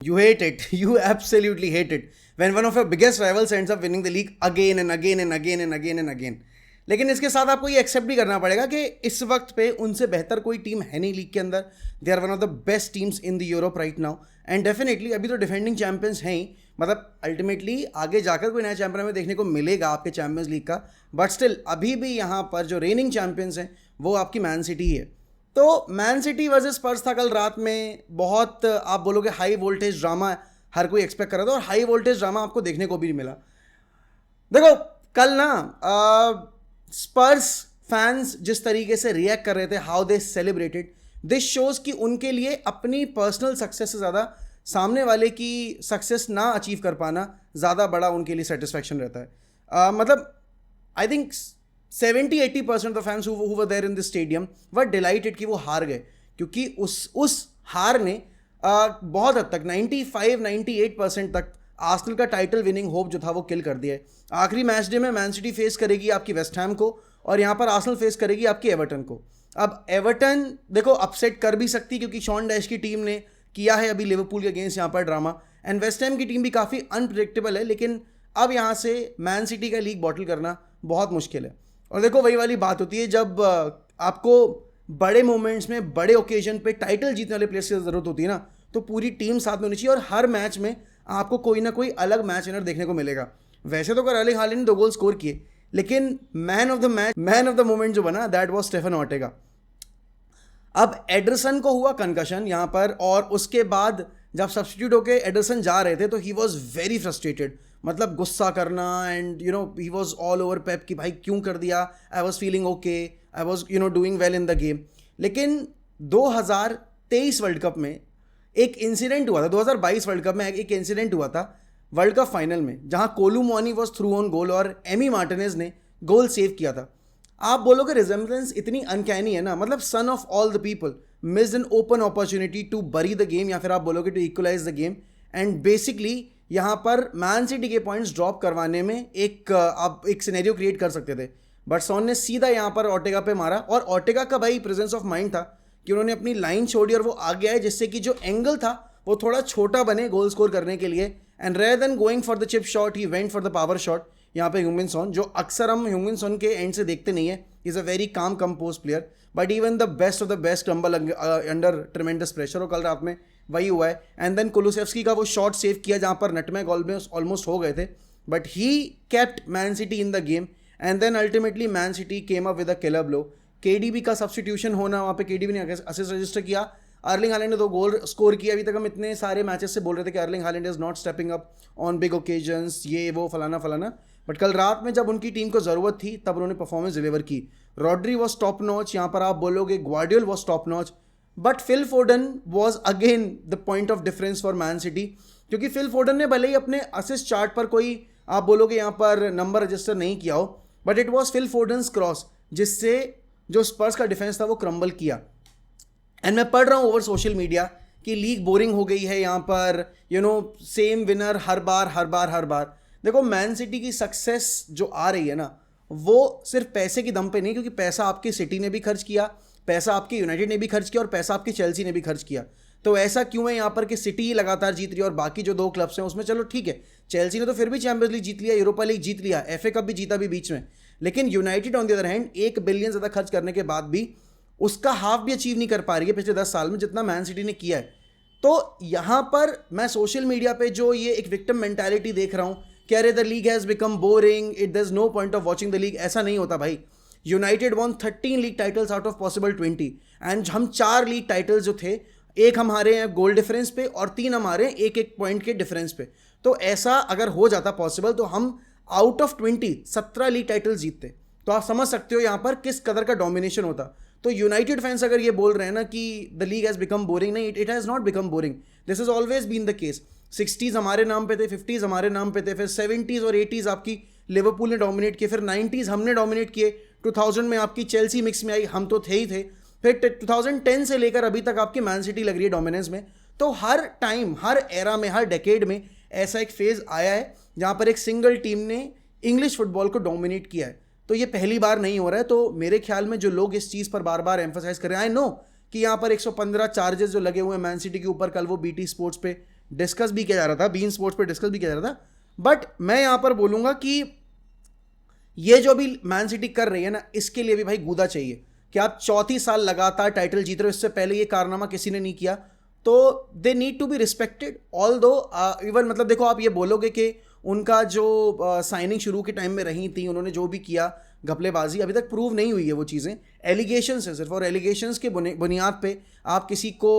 You hate it. You absolutely hate it when one of your biggest rivals ends up winning the league again and again and again and again and again. लेकिन इसके साथ आपको ये accept भी करना पड़ेगा कि इस वक्त पे उनसे बेहतर कोई टीम है नहीं लीग के अंदर. They are one of the best teams in the Europe right now and definitely अभी तो डिफेंडिंग चैंपियंस हैं ही. मतलब अल्टीमेटली आगे जाकर कोई नया चैंपियन हमें देखने को मिलेगा आपके चैंपियंस लीग का, बट स्टिल अभी भी यहाँ पर जो रेनिंग चैंपियंस हैं वो आपकी मैन सिटी है. तो मैन सिटी वर्सेस स्पर्स था कल रात में. बहुत आप बोलोगे हाई वोल्टेज ड्रामा हर कोई एक्सपेक्ट कर रहा था और हाई वोल्टेज ड्रामा आपको देखने को भी मिला. देखो कल ना स्पर्स फैंस जिस तरीके से रिएक्ट कर रहे थे, how they celebrated, this shows कि उनके लिए अपनी पर्सनल सक्सेस से ज़्यादा सामने वाले की सक्सेस ना अचीव कर पाना ज़्यादा बड़ा उनके लिए सेटिस्फैक्शन रहता है. मतलब I think 70-80% of fans who were there in the stadium were delighted कि वो हार गए, क्योंकि उस हार ने बहुत हद तक 95-98% तक आर्सेनल का टाइटल विनिंग होप जो था वो किल कर दिया है. आखिरी मैच डे में मैन सिटी फेस करेगी आपकी वेस्ट हैम को और यहाँ पर आर्सेनल फेस करेगी आपकी एवर्टन को. अब एवर्टन देखो अपसेट कर भी सकती क्योंकि शॉन डैश की टीम ने किया है अभी लिवरपूल के अगेंस्ट यहाँ पर ड्रामा, एंड वेस्ट हैम की टीम भी काफ़ी अनप्रिडिक्टेबल है. लेकिन अब यहाँ से मैन सिटी का लीग बॉटल करना बहुत मुश्किल है. और देखो वही वाली बात होती है जब आपको बड़े मोमेंट्स में बड़े ओकेजन पे टाइटल जीतने वाले प्लेयर्स की ज़रूरत होती है ना, तो पूरी टीम साथ में होनी चाहिए और हर मैच में आपको कोई ना कोई अलग मैच विनर देखने को मिलेगा. वैसे तो अर्लिंग हालैंड ने 2 गोल स्कोर किए, लेकिन man of the match, man of the moment जो बना दैट वाज स्टेफन ऑर्टेगा. अब एडरसन को हुआ कंकशन यहाँ पर, और उसके बाद जब सब्स्टिट्यूट होके एडरसन जा रहे थे तो ही वॉज वेरी फ्रस्ट्रेटेड. मतलब गुस्सा करना and you know he was all over Pep कि भाई क्यों कर दिया. I was feeling okay, I was doing well in the game. लेकिन 2023 वर्ल्ड कप में एक इंसिडेंट हुआ था, 2022 वर्ल्ड कप में एक इंसिडेंट हुआ था वर्ल्ड कप फाइनल में, जहां कोलू मॉनी वॉज थ्रू ऑन गोल और एमी मार्टिनेज ने गोल सेव किया था. आप बोलोगे रिजेम्बलेंस इतनी अनकैनी है ना. मतलब son of all the people missed an open opportunity to bury the game, या फिर आप बोलोगे to equalise the game, and basically यहाँ पर मैन सिटी के पॉइंट्स ड्रॉप करवाने में आप एक सिनेरियो क्रिएट कर सकते थे. बट सॉन ने सीधा यहाँ पर ऑर्टेगा पे मारा, और ऑर्टेगा का भाई प्रेजेंस ऑफ माइंड था कि उन्होंने अपनी लाइन छोड़ी और वो आगे आए जिससे कि जो एंगल था वो थोड़ा छोटा बने गोल स्कोर करने के लिए. And rather than going for the chip shot he went for the power shot. यहाँ पे ह्यूमिन सॉन, जो अक्सर हम ह्यूमिन सॉन के एंड से देखते नहीं है, is a very calm compose player, but even the best of the best crumble under tremendous pressure, और कल रात में वही हुआ है. एंड देन कुलुसेव्स्की का वो शॉट सेव किया जहाँ पर नटमैग ऑलमोस्ट हो गए थे, but he kept Man City in the game. And then ultimately Man City came up with a killer blow. KDB का सब्स्टिट्यूशन होना, वहाँ पे केडीबी ने असिस्ट रजिस्टर किया. अर्लिंग हालैंड ने 2 गोल स्कोर किया. अभी तक हम इतने सारे मैचेस से बोल रहे थे कि Erling Haaland is not stepping up on big occasions, ये वो फलाना, बट कल रात में जब उनकी टीम को ज़रूरत थी तब उन्होंने परफॉर्मेंस डिलीवर की. रॉड्री वॉज टॉप नॉच, यहाँ पर आप बोलोगे ग्वार्डियोल was top notch, but Phil Foden was again the point of difference for man city, क्योंकि फिल फोडन ने भले ही अपने असिस्ट चार्ट पर कोई आप बोलोगे यहाँ पर नंबर रजिस्टर नहीं किया हो, but it was Phil Foden's cross जिससे जो स्पर्स का डिफेंस था वो क्रम्बल किया. एंड मैं पढ़ रहा हूँ ओवर सोशल मीडिया कि लीग बोरिंग हो गई है यहाँ पर, सेम विनर हर बार. देखो मैन सिटी की सक्सेस जो आ रही है ना, वो सिर्फ पैसे की दम पे नहीं, क्योंकि पैसा आपकी सिटी ने भी खर्च किया, पैसा आपकी यूनाइटेड ने भी खर्च किया और पैसा आपकी चेल्सी ने भी खर्च किया. तो ऐसा क्यों है यहाँ पर कि सिटी ही लगातार जीत रही है और बाकी जो 2 क्लब्स हैं उसमें चलो ठीक है, चेल्सी ने तो फिर भी चैंपियंस लीग जीत लिया, यूरोपा लीग जीत लिया, FA कप भी जीता भी बीच में, लेकिन United on the other hand 1 billion ज़्यादा खर्च करने के बाद भी उसका हाफ भी अचीव नहीं कर पा रही है पिछले 10 साल में जितना मैन सिटी ने किया है. तो यहाँ पर मैं सोशल मीडिया पे जो ये एक विक्टिम मेंटालिटी देख रहा हूँ कि अरे the league has become boring, it there is no point of watching the league, ऐसा नहीं होता भाई. United won 13 league titles out of possible 20, and हम 4 लीग टाइटल्स जो थे, एक हम हारे हैं गोल डिफरेंस पे और 3 हम हारे हैं एक पॉइंट के डिफरेंस पे. तो ऐसा अगर हो जाता पॉसिबल तो हम आउट ऑफ 20 17 लीग टाइटल्स जीतते. तो आप समझ सकते हो यहाँ पर किस कदर का डोमिनेशन होता. तो यूनाइटेड फैंस अगर ये बोल रहे हैं ना कि the league has become boring, नहीं, it has not become boring. This is always been the case. 60s हमारे नाम पे थे, 50s हमारे नाम पे थे, फिर 70s और 80s आपकी लिवरपूल ने डोमिनेट किए, फिर 90s हमने डोमिनेट किए, 2000 में आपकी चेल्सी मिक्स में आई, हम तो थे ही थे, फिर 2010 से लेकर अभी तक आपकी मैन सिटी लग रही है डोमिनेंस में. तो हर टाइम, हर एरा में, हर डेकेड में ऐसा एक फेज़ आया है जहाँ पर एक सिंगल टीम ने इंग्लिश फुटबॉल को डोमिनेट किया है. तो ये पहली बार नहीं हो रहा है. तो मेरे ख्याल में जो लोग इस चीज़ पर बार बार एम्फोसाइज कर रहे हैं, आई नो कि यहाँ पर 115 चार्जेस जो लगे हुए हैं मैन सिटी के ऊपर, कल वो BT स्पोर्ट्स पे डिस्कस भी किया जा रहा था, बीन स्पोर्ट्स पे डिस्कस भी किया जा रहा था। बट मैं यहाँ पर बोलूँगा कि ये जो भी मैन सिटी कर रही है ना, इसके लिए भी भाई गूदा चाहिए कि आप 34 साल लगातार टाइटल जीत रहे हो, इससे पहले ये कारनामा किसी ने नहीं किया, तो they need to be respected. Although even मतलब देखो, आप ये बोलोगे कि उनका जो साइनिंग शुरू के टाइम में रही थी, उन्होंने जो भी किया घपलेबाजी, अभी तक प्रूव नहीं हुई है वो चीज़ें, एलिगेशंस है सिर्फ, और एलिगेशंस के बुनियाद पे आप किसी को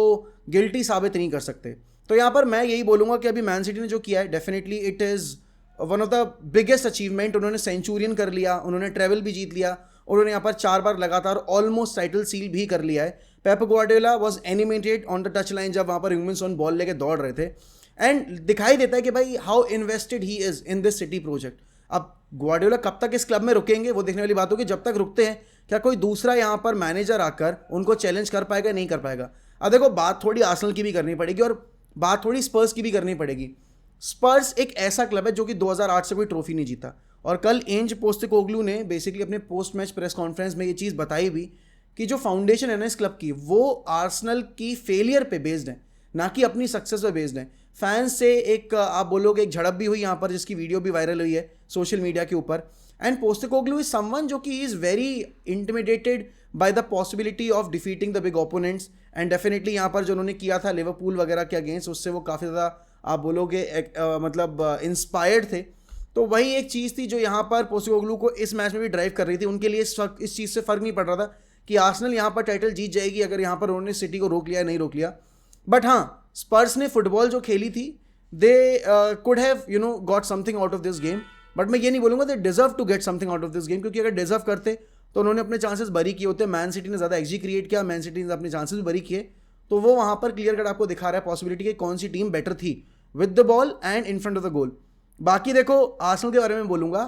गिल्टी साबित नहीं कर सकते। तो यहाँ पर मैं यही बोलूँगा कि अभी मैन सिटी ने जो किया है, definitely it is one of the biggest achievement. उन्होंने सेंचुरियन कर लिया, उन्होंने ट्रेवल भी जीत लिया, उन्होंने यहाँ पर 4 बार लगातार ऑलमोस्ट टाइटल सील भी कर लिया है। Pep Guardiola was animated on the touch line जब वहाँ पर ह्यूमन सोन बॉल लेके दौड़ रहे थे, एंड दिखाई देता है कि भाई how invested he is in this city project. अब ग्वार्डियोला कब तक इस क्लब में रुकेंगे वो देखने वाली बात होगी। जब तक रुकते हैं, क्या कोई दूसरा यहाँ पर मैनेजर आकर उनको चैलेंज कर पाएगा, नहीं कर पाएगा। अब देखो, बात थोड़ी आर्सेनल की भी करनी पड़ेगी और बात थोड़ी स्पर्स की भी करनी पड़ेगी। स्पर्स एक ऐसा क्लब है जो कि 2008 से कोई ट्रॉफी नहीं जीता, और कल एंज पोस्टेकोग्लू ने बेसिकली अपने पोस्ट मैच प्रेस कॉन्फ्रेंस में ये चीज़ बताई भी कि जो फाउंडेशन है ना इस क्लब की, वो आर्सेनल की फेलियर पे बेस्ड है, ना कि अपनी सक्सेस पे बेस्ड है। फैंस से एक आप बोलोगे एक झड़प भी हुई यहाँ पर, जिसकी वीडियो भी वायरल हुई है सोशल मीडिया के ऊपर। एंड पोस्टेकोग्लू इज समवन जो कि is very intimidated by the possibility of defeating the big opponents, and definitely यहाँ पर जो उन्होंने किया था लिवरपूल वगैरह के अगेंस्ट, उससे वो काफ़ी ज़्यादा आप बोलोगे मतलब इंस्पायर्ड थे। तो वही एक चीज़ थी जो यहाँ पर पोस्टेकोग्लू को इस मैच में भी ड्राइव कर रही थी। उनके लिए इस चीज़ से फ़र्क नहीं पड़ रहा था कि आर्सेनल यहाँ पर टाइटल जीत जाएगी अगर यहाँ पर उन्होंने सिटी को रोक लिया, नहीं रोक लिया। बट हाँ, स्पर्स ने फुटबॉल जो खेली थी, they could have got something out of this game. But मैं ये नहीं बोलूँगा they deserve to get something out of this game, क्योंकि अगर डिजर्व करते तो उन्होंने अपने चांसेस बरी किए होते। मैन सिटी ने ज़्यादा एक्जी क्रिएट किया, मैन सिटी ने अपने चांसेस भी बरी किए, तो वो वहाँ पर क्लियर कट आपको दिखा रहा है पॉसिबिलिटी कि कौन सी टीम बेटर थी with the ball and in front of the goal. बाकी देखो, आर्सेनल के बारे में बोलूँगा,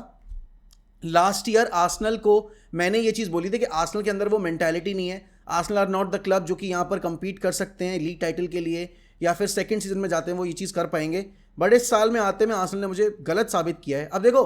लास्ट ईयर आर्सेनल को मैंने ये चीज़ बोली थी कि आर्सेनल के अंदर वो मेंटालिटी नहीं है। Arsenal are not the club जो कि यहाँ पर compete कर सकते हैं लीग टाइटल के लिए, या फिर सेकंड सीजन में जाते हैं वो ये चीज़ कर पाएंगे। बट इस साल में आते में आर्सेनल ने मुझे गलत साबित किया है। अब देखो,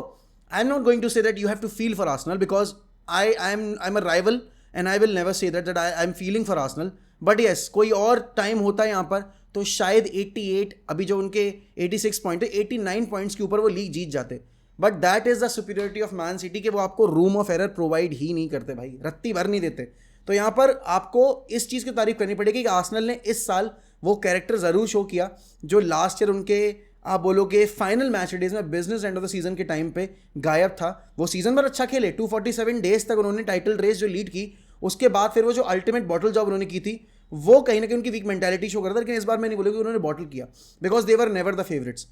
I am not going to say that you have to feel for Arsenal, because I am a rival and I will never say that I am feeling for Arsenal. But yes, कोई और time होता है यहाँ पर तो शायद 88, अभी जो उनके 86 पॉइंट है, 89 पॉइंट्स के ऊपर वो लीग जीत जाते। But that is the superiority of man city कि वो आपको रूम ऑफ एरर प्रोवाइड ही नहीं करते भाई, रत्ती भर नहीं देते। तो यहाँ पर आपको इस चीज़ की तारीफ करनी पड़ेगी कि आर्सेनल ने इस साल वो कैरेक्टर ज़रूर शो किया जो लास्ट ईयर उनके आप बोलोगे फाइनल मैच डेज में business end of the season के टाइम पे गायब था। वो सीजन भर अच्छा खेले, 247 डेज तक उन्होंने टाइटल रेस जो लीड की, उसके बाद फिर वो जो अल्टीमेट बॉटल जॉब उन्होंने की थी, वो कहीं ना कहीं उनकी वीक मेंटालिटी शो करता था। लेकिन इस बार मैं नहीं बोलूँगा उन्होंने बॉटल किया, because they were never the favourites.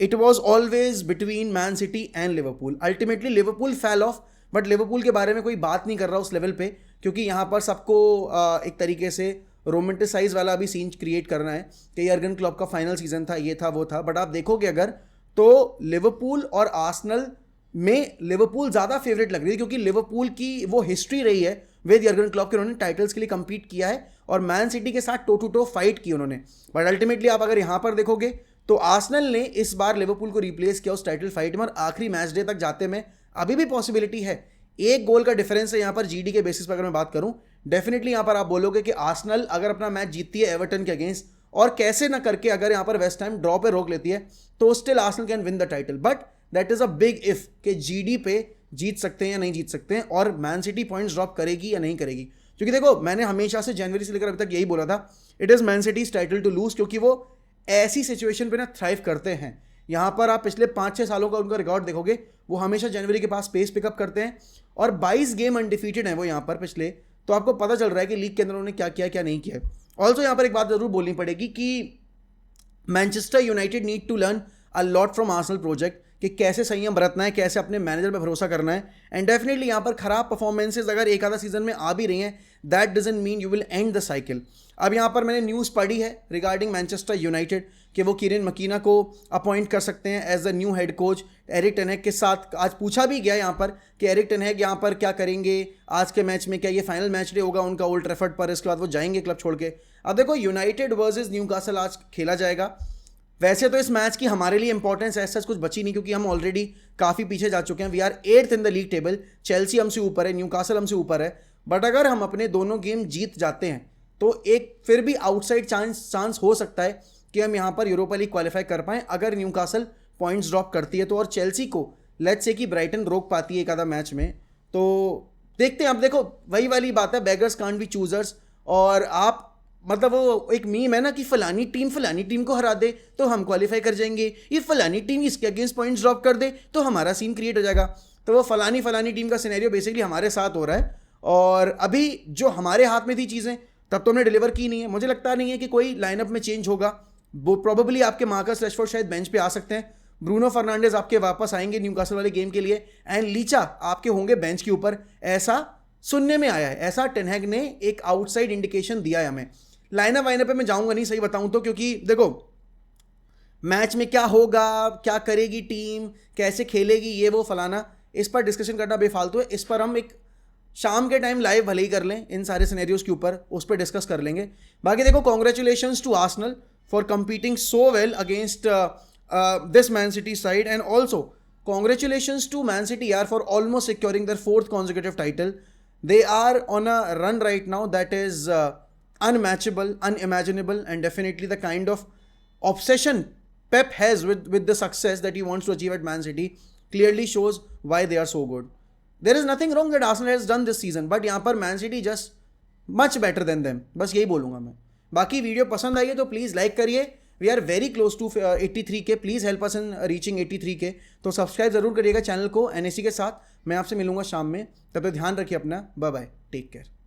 It was always between man city and Liverpool. Ultimately Liverpool fell off, but Liverpool के बारे में कोई बात नहीं कर रहा उस लेवल पे, क्योंकि यहाँ पर सबको एक तरीके से रोमांटिसाइज वाला अभी सीन क्रिएट करना है कि यर्गन क्लॉप का फाइनल सीजन था, ये था वो था। बट आप देखोगे अगर तो लिवरपूल और आर्सेनल में लिवरपूल ज़्यादा फेवरेट लग रही है, क्योंकि लिवरपूल की वो हिस्ट्री रही है विद यर्गन क्लॉप के, उन्होंने टाइटल्स के लिए compete किया है और मैन सिटी के साथ टो टू टो फाइट की उन्होंने। बट अल्टीमेटली आप अगर यहाँ पर देखोगे तो आर्सेनल ने इस बार लिवरपूल को रिप्लेस किया उस टाइटल फाइट में, और आखिरी मैच डे तक जाते में अभी भी पॉसिबिलिटी है। 1 गोल का डिफरेंस है यहाँ पर जीडी के बेसिस पर अगर मैं बात करूँ। डेफिनेटली यहाँ पर आप बोलोगे कि आर्सेनल अगर अपना मैच जीतती है एवर्टन के अगेंस्ट, और कैसे ना करके अगर यहाँ पर वेस्ट हैम ड्रॉ पे रोक लेती है, तो still Arsenal can win the title. But that is a big if कि जीडी पे जीत सकते हैं या नहीं जीत सकते हैं, और मैन सिटी पॉइंट्स ड्रॉप करेगी या नहीं करेगी। क्योंकि देखो, मैंने हमेशा से जनवरी से लेकर अभी तक यही बोला था, it is Man City's title to lose, क्योंकि वो ऐसी सिचुएशन पे ना थ्राइव करते हैं। यहाँ पर आप पिछले 5-6 सालों का उनका रिकॉर्ड देखोगे, वो हमेशा जनवरी के पास स्पेस पिकअप करते हैं, और 22 गेम अनडिफीटेड हैं वो यहाँ पर पिछले। तो आपको पता चल रहा है कि लीग के अंदर उन्होंने क्या किया क्या नहीं किया। ऑल्सो यहाँ पर एक बात जरूर बोलनी पड़ेगी कि Manchester United need to learn a lot from Arsenal project, कि कैसे संयम बरतना है, कैसे अपने मैनेजर पे भरोसा करना है। एंड डेफिनेटली यहाँ पर खराब परफॉर्मेंसेज अगर एक आधा सीजन में आ भी रही हैं, that doesn't mean you will and the cycle. अब यहाँ पर मैंने न्यूज़ पढ़ी है रिगार्डिंग मैनचेस्टर यूनाइटेड कि वो कीरन मकीना को अपॉइंट कर सकते हैं as the new head coach Erik ten Hag के साथ। आज पूछा भी गया यहाँ पर कि एरिक टेन हैग यहाँ पर क्या करेंगे आज के मैच में, क्या ये फाइनल मैच डे होगा उनका ओल्ड ट्रैफर्ड पर, इसके बाद वो जाएंगे क्लब छोड़ के। अब देखो, यूनाइटेड वर्सेस न्यूकासल आज खेला जाएगा। वैसे तो इस मैच की हमारे लिए इंपॉर्टेंस ऐसा कुछ बची नहीं, क्योंकि हम ऑलरेडी काफ़ी पीछे जा चुके हैं। We are 8th in the league table, Chelsea हमसे ऊपर है, न्यूकासल हमसे ऊपर है। बट अगर हम अपने दोनों गेम जीत जाते हैं तो एक फिर भी आउटसाइड चांस हो सकता है कि हम यहाँ पर यूरोपा लीग क्वालिफाई कर पाएँ अगर न्यूकासल पॉइंट्स ड्रॉप करती है तो, और चेल्सी को लेट्स से कि ब्राइटन रोक पाती है एक आधा मैच में, तो देखते हैं। अब देखो वही वाली बात है, बेगर्स कांट बी चूजर्स। और आप मतलब वो एक मीम है ना कि फलानी टीम को हरा दे तो हम क्वालिफाई कर जाएंगे, ये फलानी टीम इसके अगेंस्ट पॉइंट्स ड्रॉप कर दे तो हमारा सीन क्रिएट हो जाएगा। तो वो फलानी टीम का सिनेरियो बेसिकली हमारे साथ हो रहा है, और अभी जो हमारे हाथ में थी चीज़ें तब तो हमने डिलीवर की नहीं है। मुझे लगता नहीं है कि कोई लाइनअप में चेंज होगा। वो प्रोबेबली आपके मार्कस रैशफोर्ड शायद बेंच पे आ सकते हैं, ब्रूनो फर्नांडिस आपके वापस आएंगे न्यूकासल वाले गेम के लिए, एंड लीचा आपके होंगे बेंच के ऊपर, ऐसा सुनने में आया है, ऐसा टेन हैग ने एक आउटसाइड इंडिकेशन दिया है हमें। लाइनअप वाइनअप पे मैं जाऊंगा नहीं सही बताऊं तो, क्योंकि देखो मैच में क्या होगा, क्या करेगी टीम, कैसे खेलेगी, ये वो फलाना, इस पर डिस्कशन करना बेफालतू है। इस पर हम एक शाम के टाइम लाइव भले ही कर लें, इन सारे सिनेरियोज के ऊपर उस पर डिस्कस कर लेंगे। बाकी देखो, congratulations to Arsenal for competing so well against this Man City side, and also congratulations to Man City yaar for almost securing their 4th consecutive title. They are on a run right now that is unmatchable, unimaginable, and definitely the kind of obsession Pep has with the success that he wants to achieve at Man City clearly shows why they are so good. There is nothing wrong that Arsenal has done this season, but यहाँ पर Man City just much better than them. बस यही बोलूँगा मैं। बाकी video पसंद आई है तो प्लीज़ लाइक करिए। We are very close to 83 K, please help us in reaching 83 K. तो सब्सक्राइब जरूर करिएगा चैनल को NAC के साथ। मैं आपसे मिलूंगा शाम में, तब तक ध्यान रखिए अपना। Bye bye, take care.